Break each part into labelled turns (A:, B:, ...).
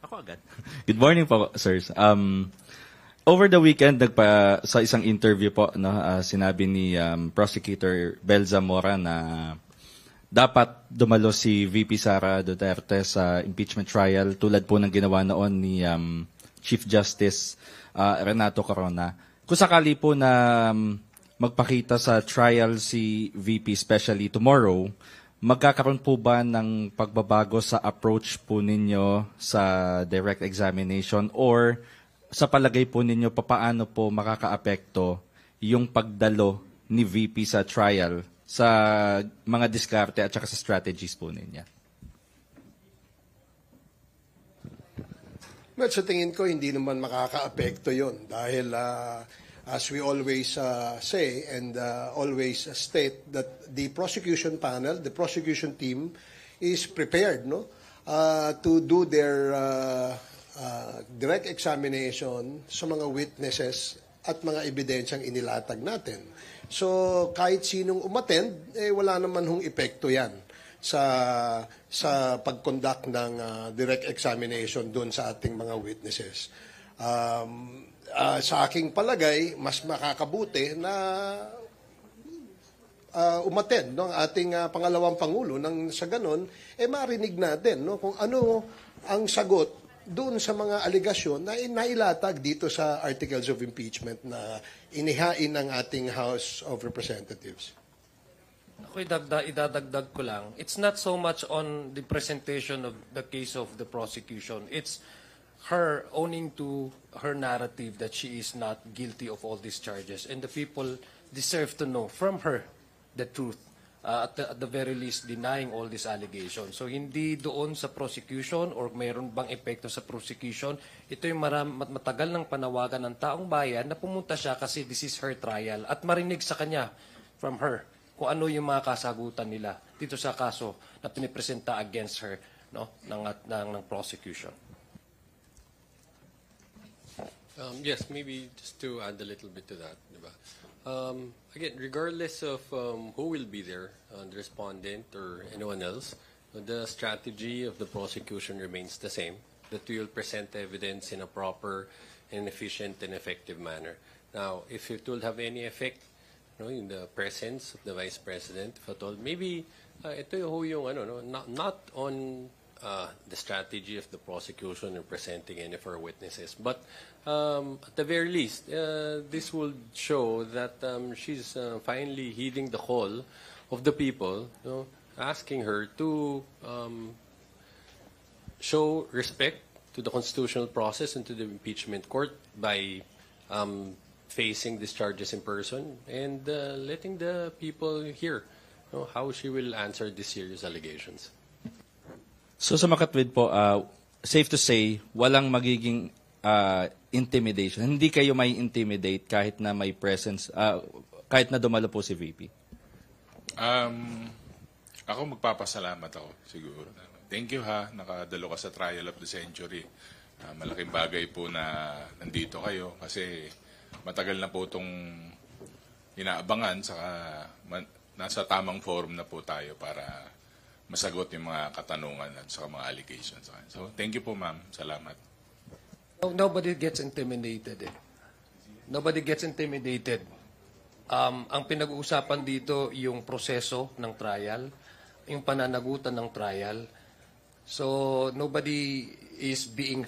A: Ako agad. Good morning po, sirs. Over the weekend, sa isang interview po, no, sinabi ni Prosecutor Bel Zamora na dapat dumalo si VP Sara Duterte sa impeachment trial tulad po ng ginawa noon ni Chief Justice Renato Corona. Kung sakali po na magpakita sa trial si VP, especially tomorrow, magkakaroon po ba ng pagbabago sa approach po ninyo sa direct examination, or sa palagay po ninyo papaano po makakaapekto yung pagdalo ni VP sa trial sa mga diskarte at saka sa strategies po ninyo?
B: Well, sa tingin ko, hindi naman makakaapekto yon dahil as we always say and always state that the prosecution panel, the prosecution team is prepared to do their direct examination sa mga witnesses at mga ebidensyang inilatag natin. So kahit sinong umattend, wala naman hong epekto yan sa pag-conduct ng direct examination doon sa ating mga witnesses. Sa aking palagay, mas makakabuti na umattend ang ating pangalawang Pangulo nang sa ganon, marinig natin kung ano ang sagot doon sa mga aligasyon na nailatag dito sa Articles of Impeachment na inihain ng ating House of Representatives.
C: Ako idadagdag ko lang, it's not so much on the presentation of the case of the prosecution. It's her owning to her narrative that she is not guilty of all these charges. And the people deserve to know from her the truth. At the very least, denying all these allegations. So hindi doon sa prosecution or mayroon bang epekto sa prosecution, ito yung matagal ng panawagan ng taong bayan na pumunta siya kasi this is her trial at marinig sa kanya from her kung ano yung mga kasagutan nila dito sa kaso na pinipresenta against her ng prosecution.
D: Yes, maybe just to add a little bit to that, diba? Again, regardless of who will be there, the respondent or anyone else, the strategy of the prosecution remains the same, that we will present evidence in a proper and efficient and effective manner. Now, if it will have any effect in the presence of the Vice President, if at all, maybe ito yung not on the strategy of the prosecution in presenting any of our witnesses. But at the very least, this will show that she's finally heeding the call of the people, asking her to show respect to the constitutional process and to the impeachment court by facing these charges in person and letting the people hear how she will answer these serious allegations.
A: So sa Makatwid po, safe to say, walang magiging intimidation. Hindi kayo may intimidate kahit na may presence, kahit na dumalo po si VP?
E: Ako magpapasalamat ako siguro. Thank you nakadalo ka sa trial of the century. Malaking bagay po na nandito kayo kasi matagal na po itong inaabangan, saka nasa tamang forum na po tayo para masagot yung mga katanungan at saka mga allegations. So, thank you po, ma'am. Salamat.
C: Nobody gets intimidated. Nobody gets intimidated. Ang pinag-uusapan dito yung proseso ng trial, yung pananagutan ng trial. So, nobody is being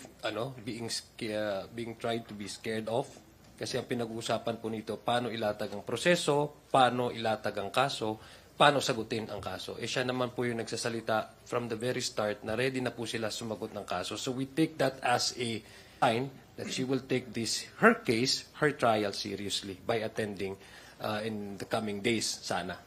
C: tried to be scared of. Kasi ang pinag-uusapan po nito, paano ilatag ang proseso, paano ilatag ang kaso, paano sagutin ang kaso. Siya naman po yung nagsasalita from the very start na ready na po sila sumagot ng kaso. So we take that as a sign that she will take her case, her trial seriously by attending in the coming days, sana.